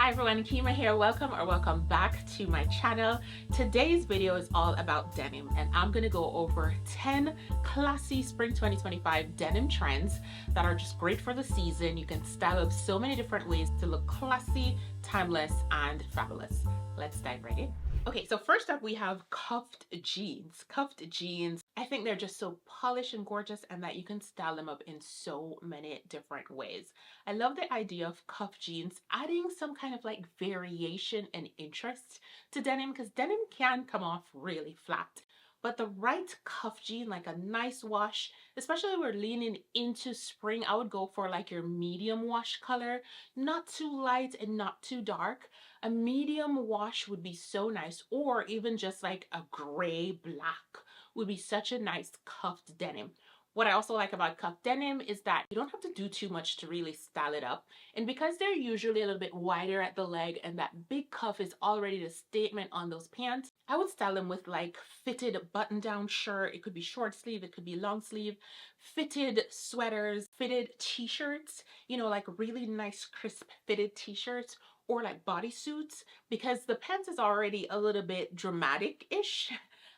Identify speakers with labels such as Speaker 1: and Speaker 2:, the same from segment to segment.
Speaker 1: Hi everyone, Kima here. Welcome back to my channel. Today's video is all about denim and I'm gonna go over 10 classy spring 2025 denim trends that are just great for the season. You can style up so many different ways to look classy, timeless, and fabulous. Let's dive right in. Okay, so first up we have cuffed jeans. Cuffed jeans, I think they're just so polished and gorgeous and that you can style them up in so many different ways. I love the idea of cuff jeans adding some kind of like variation and interest to denim because denim can come off really flat. But the right cuff jean, like a nice wash, especially we're leaning into spring, I would go for like your medium wash color, not too light and not too dark. A medium wash would be so nice, or even just like a gray black would be such a nice cuffed denim. What I also like about cuffed denim is that you don't have to do too much to really style it up. And because they're usually a little bit wider at the leg and that big cuff is already the statement on those pants, I would style them with like fitted button-down shirt. It could be short sleeve, it could be long sleeve, fitted sweaters, fitted t-shirts, you know, like really nice crisp fitted t-shirts, or like bodysuits, because the pants is already a little bit dramatic-ish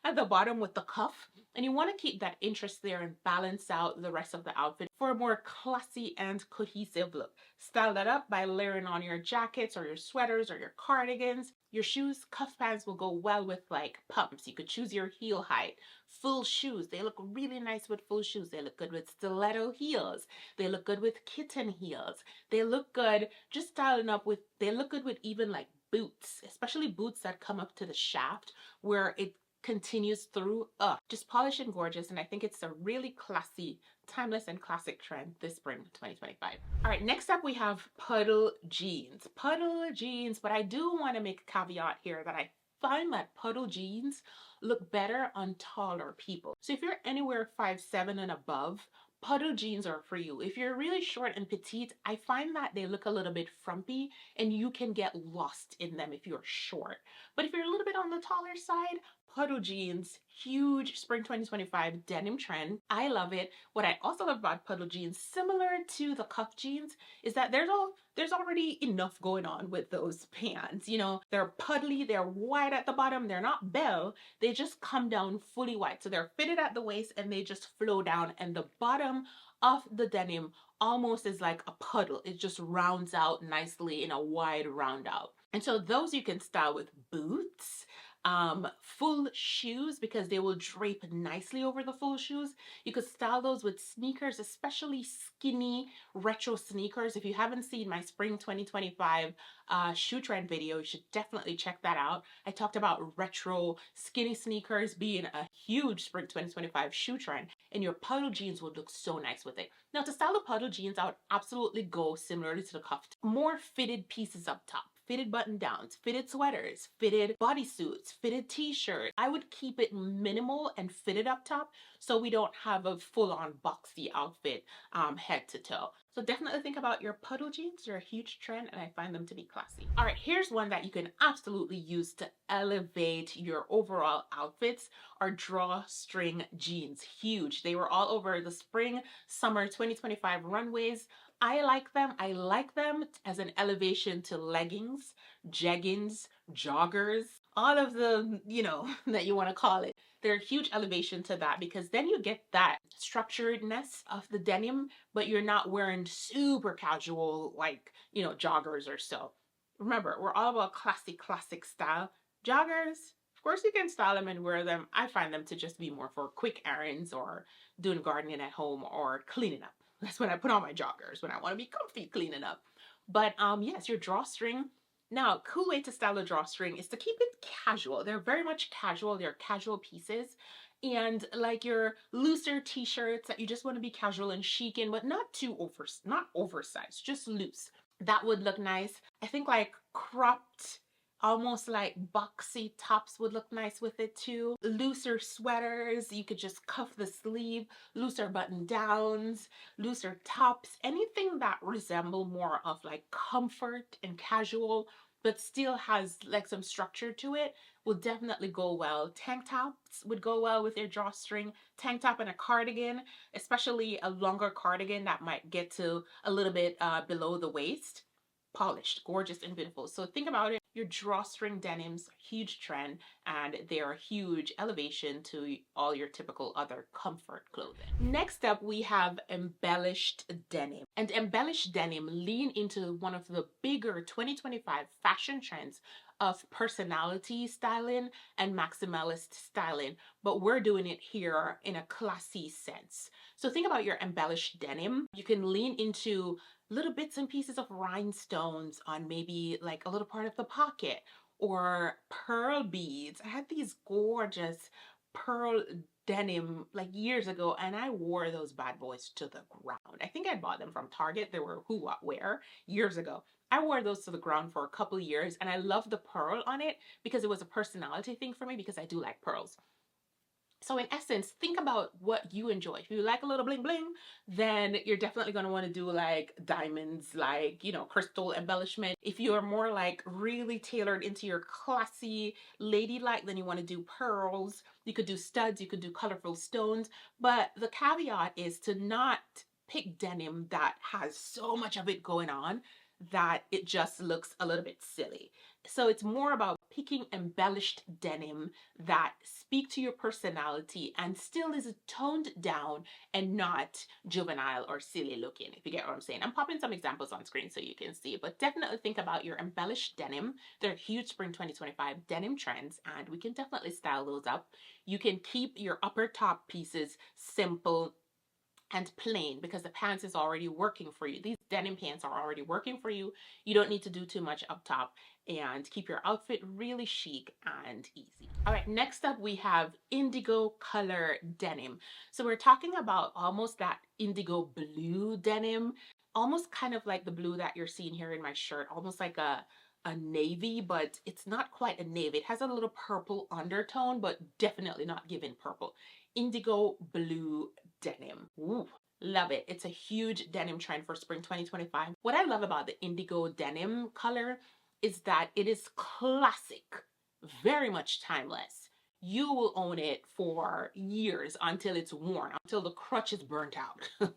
Speaker 1: at the bottom with the cuff, and you want to keep that interest there and balance out the rest of the outfit for a more classy and cohesive look. Style that up by layering on your jackets or your sweaters or your cardigans. Your shoes, cuff pants will go well with like pumps. You could choose your heel height. Full shoes, they look really nice with full shoes. They look good with stiletto heels. They look good with kitten heels. They look good just styling up with, they look good with even like boots, especially boots that come up to the shaft where it continues through. Just polished and gorgeous, and I think it's a really classy, timeless and classic trend this spring 2025. All right, next up we have puddle jeans. Puddle jeans, but I do want to make a caveat here that I find that puddle jeans look better on taller people. So if you're anywhere 5'7" and above, puddle jeans are for you. If you're really short and petite, I find that they look a little bit frumpy and you can get lost in them if you're short. But if you're a little bit on the taller side, puddle jeans, huge spring 2025 denim trend. I love it. What I also love about puddle jeans, similar to the cuff jeans, is that there's already enough going on with those pants. You know, they're puddly, they're wide at the bottom, they're not bell, they just come down fully wide. So they're fitted at the waist and they just flow down, and the bottom of the denim almost is like a puddle. It just rounds out nicely in a wide round out. And so those you can style with boots, full shoes, because they will drape nicely over the full shoes. You could style those with sneakers, especially skinny retro sneakers. If you haven't seen my spring 2025 shoe trend video, you should definitely check that out. I talked about retro skinny sneakers being a huge spring 2025 shoe trend, and your puddle jeans would look so nice with it. Now, to style the puddle jeans, I would absolutely go similarly to the cuffed. More fitted pieces up top. Fitted button downs, fitted sweaters, fitted bodysuits, fitted t-shirts. I would keep it minimal and fitted up top so we don't have a full-on boxy outfit head to toe. So definitely think about your puddle jeans. They're a huge trend and I find them to be classy. All right, here's one that you can absolutely use to elevate your overall outfits are drawstring jeans. Huge. They were all over the spring, summer 2025 runways. I like them. I like them as an elevation to leggings, jeggings, joggers, all of the, you know, that you want to call it. They're a huge elevation to that because then you get that structuredness of the denim, but you're not wearing super casual, like, you know, joggers or so. Remember, we're all about classic style. Joggers, of course you can style them and wear them. I find them to just be more for quick errands or doing gardening at home or cleaning up. That's when I put on my joggers, when I want to be comfy cleaning up. But yes, your drawstring. Now, a cool way to style a drawstring is to keep it casual. They're very much casual. They're casual pieces. And like your looser t-shirts that you just want to be casual and chic in, but not oversized, just loose. That would look nice. I think like cropped, almost like boxy tops would look nice with it too. Looser sweaters, you could just cuff the sleeve, looser button downs, looser tops, anything that resemble more of like comfort and casual, but still has like some structure to it will definitely go well. Tank tops would go well with your drawstring. Tank top and a cardigan, especially a longer cardigan that might get to a little bit below the waist. polished, gorgeous, and beautiful. So think about it. Your drawstring denims, huge trend, and they are a huge elevation to all your typical other comfort clothing. Next up, we have embellished denim. And embellished denim lean into one of the bigger 2025 fashion trends of personality styling and maximalist styling, but we're doing it here in a classy sense. So think about your embellished denim. You can lean into little bits and pieces of rhinestones on maybe like a little part of the pocket, or pearl beads. I had these gorgeous pearl denim like years ago, and I wore those bad boys to the ground. I think I bought them from Target. They were Who What Wear years ago. I wore those to the ground for a couple years, and I love the pearl on it because it was a personality thing for me, because I do like pearls. So in essence, think about what you enjoy. If you like a little bling bling, then you're definitely going to want to do like diamonds, like, you know, crystal embellishment. If you're more like really tailored into your classy ladylike, then you want to do pearls. You could do studs, you could do colorful stones. But the caveat is to not pick denim that has so much of it going on that it just looks a little bit silly. So it's more about picking embellished denim that speak to your personality and still is toned down and not juvenile or silly looking, if you get what I'm saying. I'm popping some examples on screen so you can see, but definitely think about your embellished denim. They're huge spring 2025 denim trends, and we can definitely style those up. You can keep your upper top pieces simple and plain because the pants is already working for you. These denim pants are already working for you. You don't need to do too much up top, and keep your outfit really chic and easy. All right, next up we have indigo color denim. So we're talking about almost that indigo blue denim, almost kind of like the blue that you're seeing here in my shirt, almost like a navy, but it's not quite a navy. It has a little purple undertone, but definitely not giving purple. Indigo blue denim. Ooh, love it. It's a huge denim trend for spring 2025. What I love about the indigo denim color is that it is classic, very much timeless. You will own it for years until it's worn, until the crutch is burnt out.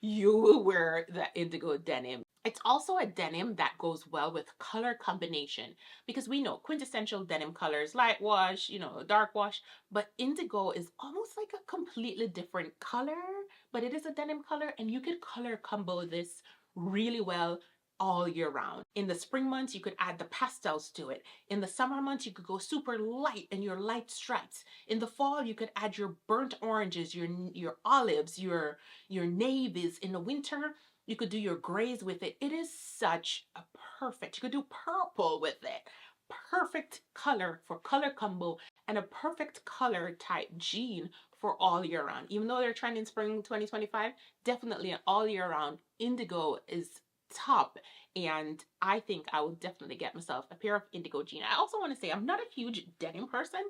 Speaker 1: You will wear the indigo denim. It's also a denim that goes well with color combination, because we know quintessential denim colors, light wash, you know, dark wash, but indigo is almost like a completely different color, but it is a denim color, and you could color combo this really well all year round. In the spring months, you could add the pastels to it. In the summer months, you could go super light and your light stripes. In the fall, you could add your burnt oranges, your olives, your navies. In the winter, you could do your grays with it. It is such a perfect, you could do purple with it. Perfect color for color combo, and a perfect color type jean for all year round. Even though they're trending spring 2025, definitely an all year round indigo is top, and I think I will definitely get myself a pair of indigo jeans. I also want to say I'm not a huge denim person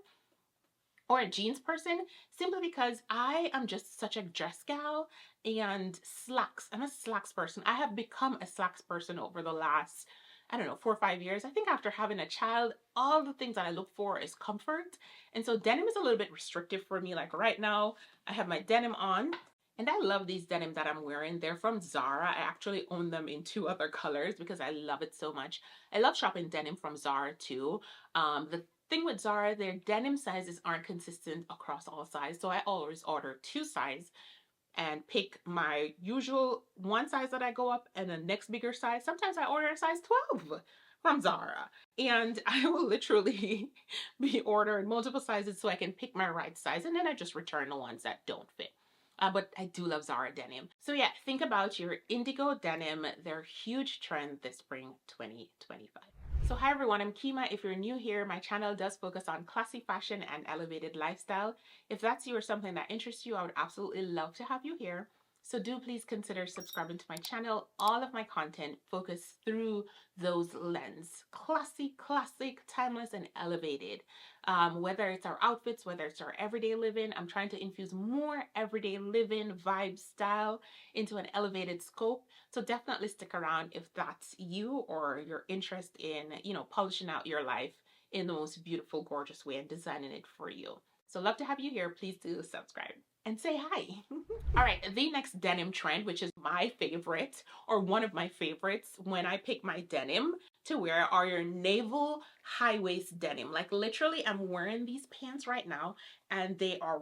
Speaker 1: or a jeans person, simply because I am just such a dress gal, and slacks. I'm a slacks person. I have become a slacks person over the last, I don't know, 4 or 5 years. I think after having a child, all the things that I look for is comfort. And so denim is a little bit restrictive for me. Like right now, I have my denim on, and I love these denim that I'm wearing. They're from Zara. I actually own them in 2 other colors because I love it so much. I love shopping denim from Zara too. The thing with Zara, their denim sizes aren't consistent across all sizes. So I always order 2 sizes and pick my usual one size that I go up and the next bigger size. Sometimes I order a size 12 from Zara, and I will literally be ordering multiple sizes so I can pick my right size, and then I just return the ones that don't fit. But I do love Zara denim. So yeah, think about your indigo denim. They're a huge trend this spring 2025. So hi everyone, I'm Kima. If you're new here, my channel does focus on classy fashion and elevated lifestyle. If that's you or something that interests you, I would absolutely love to have you here. So do please consider subscribing to my channel. All of my content focus through those lenses. Classy, classic, timeless, and elevated. Whether it's our outfits, whether it's our everyday living, I'm trying to infuse more everyday living vibe style into an elevated scope. So definitely stick around if that's you, or you're interested in, you know, polishing out your life in the most beautiful, gorgeous way and designing it for you. So love to have you here. Please do subscribe. and say hi. All right, the next denim trend, which is my favorite or one of my favorites when I pick my denim to wear, are your navel high waist denim. Like literally, I'm wearing these pants right now and they are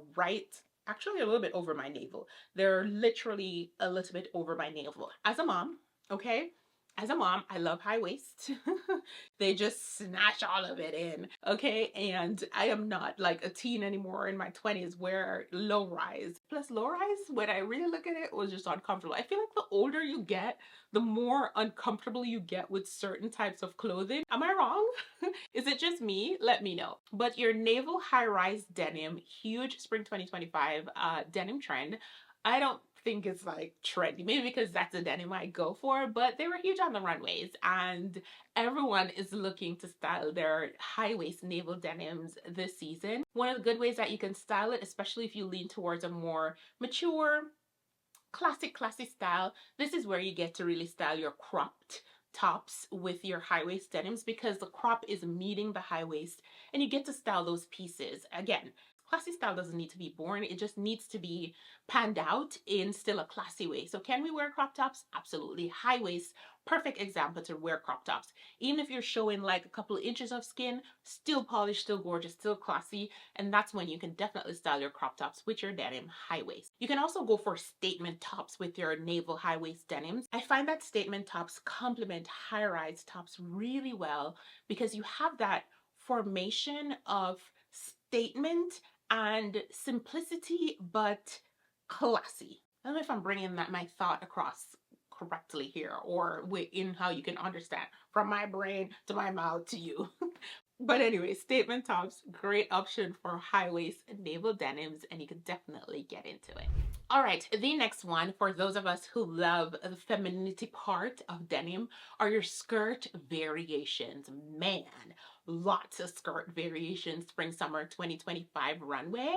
Speaker 1: actually a little bit over my navel. They're literally a little bit over my navel. As a mom, okay? As a mom, I love high waist. They just snatch all of it in, okay? And I am not like a teen anymore in my 20s where low rise. Plus low rise, when I really look at it, was just uncomfortable. I feel like the older you get, the more uncomfortable you get with certain types of clothing. Am I wrong? Is it just me? Let me know. But your navel high-rise denim, huge spring 2025 denim trend. I don't think it's like trendy, maybe because that's a denim I go for, but they were huge on the runways and everyone is looking to style their high-waist navel denims this season. One of the good ways that you can style it, especially if you lean towards a more mature, classy style, this is where you get to really style your cropped tops with your high waist denims, because the crop is meeting the high waist and you get to style those pieces. Again, classy style doesn't need to be boring, it just needs to be panned out in still a classy way. So can we wear crop tops? Absolutely. High waist, perfect example to wear crop tops. Even if you're showing like a couple of inches of skin, still polished, still gorgeous, still classy, and that's when you can definitely style your crop tops with your denim high waist. You can also go for statement tops with your navel high waist denims. I find that statement tops complement high rise tops really well because you have that formation of statement and simplicity but classy. I don't know if I'm bringing my thought across correctly here or in how you can understand from my brain to my mouth to you. But anyway, statement tops, great option for high waist navel denims, and you can definitely get into it. All right, the next one, for those of us who love the femininity part of denim, are your skirt variations. Man, lots of skirt variations, spring summer 2025 runway.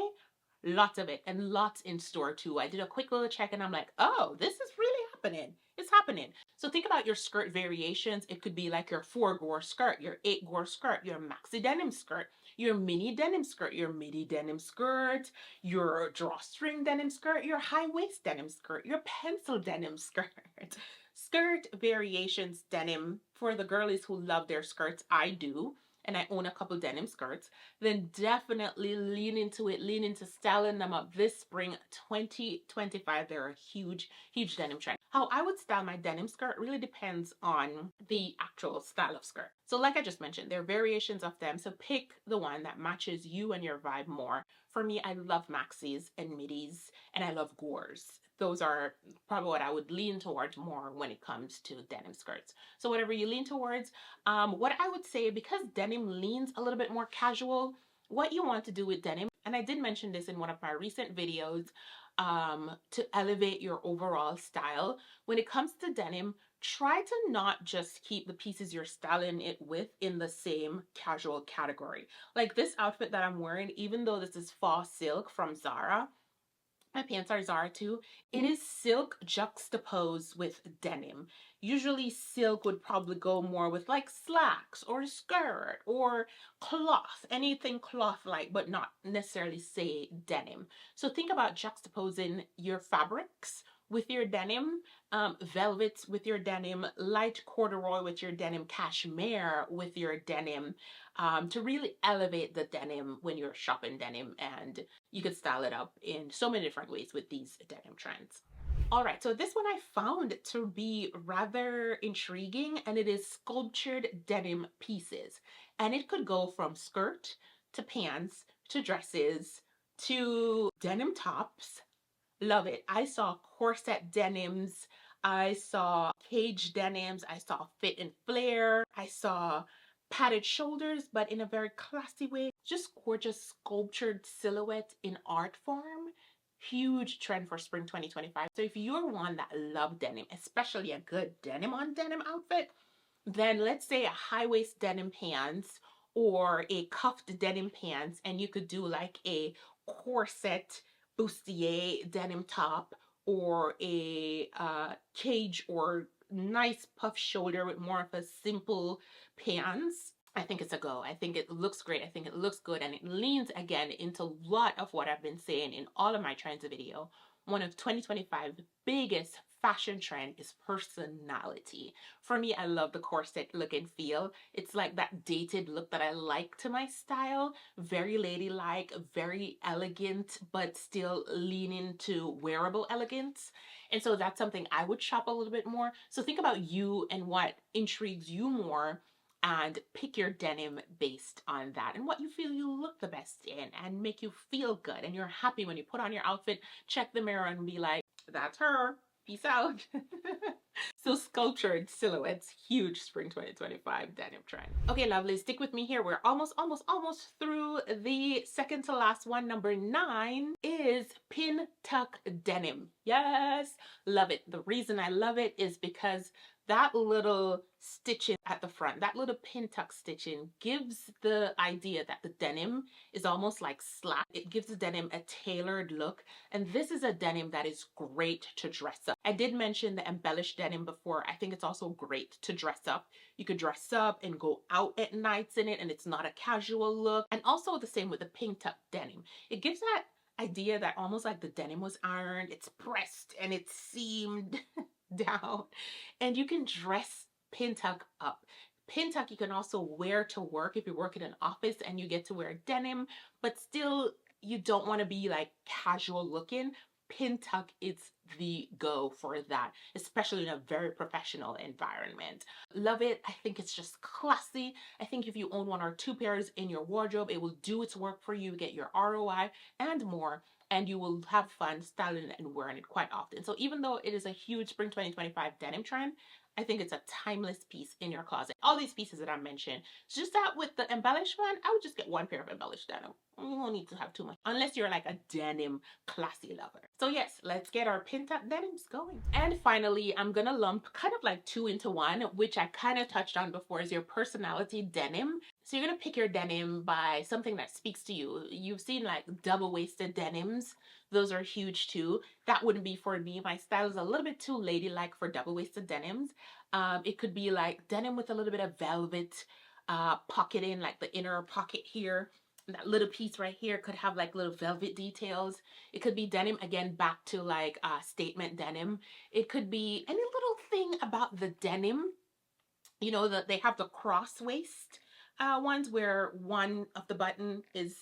Speaker 1: Lots of it, and lots in store too. I did a quick little check and I'm like, oh, this is really happening. It's happening. So think about your skirt variations. It could be like your 4-gore skirt, your 8-gore skirt, your maxi denim skirt, your mini denim skirt, your midi denim skirt, your drawstring denim skirt, your high waist denim skirt, your pencil denim skirt. Skirt variations denim for the girlies who love their skirts. I do, and I own a couple denim skirts. Then definitely lean into it, lean into styling them up this spring 2025. They're a huge denim trend. How I would style my denim skirt really depends on the actual style of skirt. So like I just mentioned, there are variations of them. So pick the one that matches you and your vibe more. For me, I love maxis and midis, and I love gores. Those are probably what I would lean towards more when it comes to denim skirts. So whatever you lean towards, what I would say, because denim leans a little bit more casual, what you want to do with denim, and I did mention this in one of my recent videos, to elevate your overall style. When it comes to denim, try to not just keep the pieces you're styling it with in the same casual category. Like this outfit that I'm wearing, even though this is fall silk from Zara, my pants are Zara too, it is silk juxtaposed with denim. Usually silk would probably go more with like slacks or a skirt or cloth, anything cloth-like, but not necessarily say denim. So think about juxtaposing your fabrics with your denim, velvets with your denim, light corduroy with your denim, cashmere with your denim, to really elevate the denim when you're shopping denim, and you could style it up in so many different ways with these denim trends. All right, so this one I found to be rather intriguing, and it is sculptured denim pieces. And it could go from skirt to pants to dresses to denim tops. Love it. I saw corset denims, I saw cage denims, I saw fit and flare, I saw padded shoulders, but in a very classy way. Just gorgeous sculptured silhouette in art form. Huge trend for spring 2025. So if you're one that love denim, especially a good denim on denim outfit, then let's say a high waist denim pants or a cuffed denim pants, and you could do like a corset bustier denim top or a cage or nice puff shoulder with more of a simple pants. I think it's a go. I think it looks great. I think it looks good. And it leans again into a lot of what I've been saying in all of my trends video. One of 2025 biggest fashion trend is personality. For me, I love the corset look and feel. It's like that dated look that I like to my style. Very ladylike, very elegant, but still leaning to wearable elegance. And so that's something I would shop a little bit more. So think about you and what intrigues you more, and pick your denim based on that and what you feel you look the best in and make you feel good and you're happy when you put on your outfit. Check the mirror and be like, that's her, peace out. So sculptured silhouettes, huge spring 2025 denim trend. Okay, lovely, stick with me here. We're almost through the second to last one. Number 9 is pin tuck denim. Yes, love it. The reason I love it is because that little stitching at the front, that little pin tuck stitching gives the idea that the denim is almost like slack. It gives the denim a tailored look. And this is a denim that is great to dress up. I did mention the embellished denim before. I think it's also great to dress up. You could dress up and go out at nights in it and it's not a casual look. And also the same with the pin tuck denim. It gives that idea that almost like the denim was ironed, it's pressed and it's seamed down, and you can dress pin tuck up. Pin tuck you can also wear to work if you work in an office and you get to wear denim, but still you don't want to be like casual looking. Pin tuck is the go for that, especially in a very professional environment. Love it. I think it's just classy. I think if you own 1 or 2 pairs in your wardrobe, it will do its work for you, get your ROI and more, and you will have fun styling it and wearing it quite often. So even though it is a huge spring 2025 denim trend, I think it's a timeless piece in your closet. All these pieces that I mentioned, it's just that with the embellished one, I would just get 1 pair of embellished denim. You won't need to have too much, unless you're like a denim classy lover. So yes, let's get our pin tuck denims going. And finally, I'm gonna lump kind of like 2 into 1, which I kind of touched on before, is your personality denim. So you're gonna pick your denim by something that speaks to you. You've seen like double-waisted denims. Those are huge too. That wouldn't be for me. My style is a little bit too ladylike for double-waisted denims. It could be like denim with a little bit of velvet pocketing, like the inner pocket here. That little piece right here could have like little velvet details. It could be denim, again, back to like statement denim. It could be any little thing about the denim. You know, that they have the cross waist ones where one of the button is,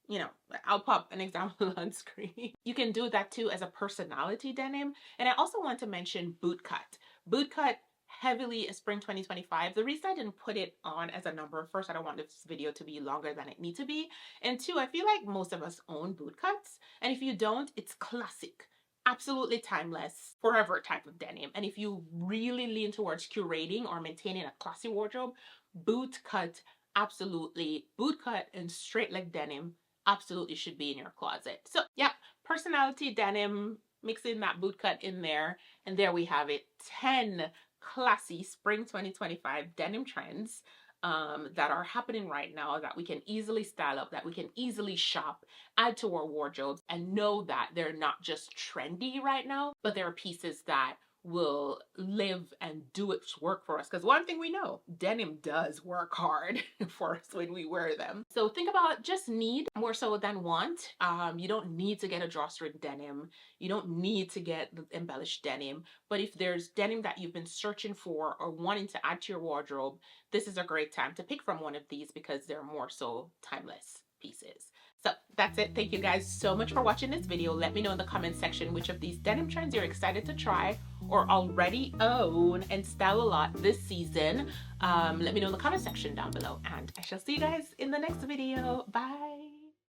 Speaker 1: you know, I'll pop an example on screen. You can do that too as a personality denim. And I also want to mention boot cut. Boot cut, heavily a spring 2025. The reason I didn't put it on as a number, first, I don't want this video to be longer than it needs to be. And 2, I feel like most of us own boot cuts. And if you don't, it's classic. Absolutely timeless, forever type of denim. And if you really lean towards curating or maintaining a classy wardrobe, boot cut, absolutely. Boot cut and straight leg denim absolutely should be in your closet. So yeah, personality denim, mixing that boot cut in there. And there we have it, 10 classy spring 2025 denim trends that are happening right now, that we can easily style up, that we can easily shop, add to our wardrobes, and know that they're not just trendy right now, but they're pieces that will live and do its work for us. Because one thing we know, denim does work hard for us when we wear them. So think about just need more so than want. You don't need to get a drawstring denim. You don't need to get the embellished denim. But if there's denim that you've been searching for or wanting to add to your wardrobe, this is a great time to pick from one of these because they're more so timeless pieces. So that's it. Thank you guys so much for watching this video. Let me know in the comment section which of these denim trends you're excited to try or already own and style a lot this season. Let me know in the comment section down below, and I shall see you guys in the next video. Bye.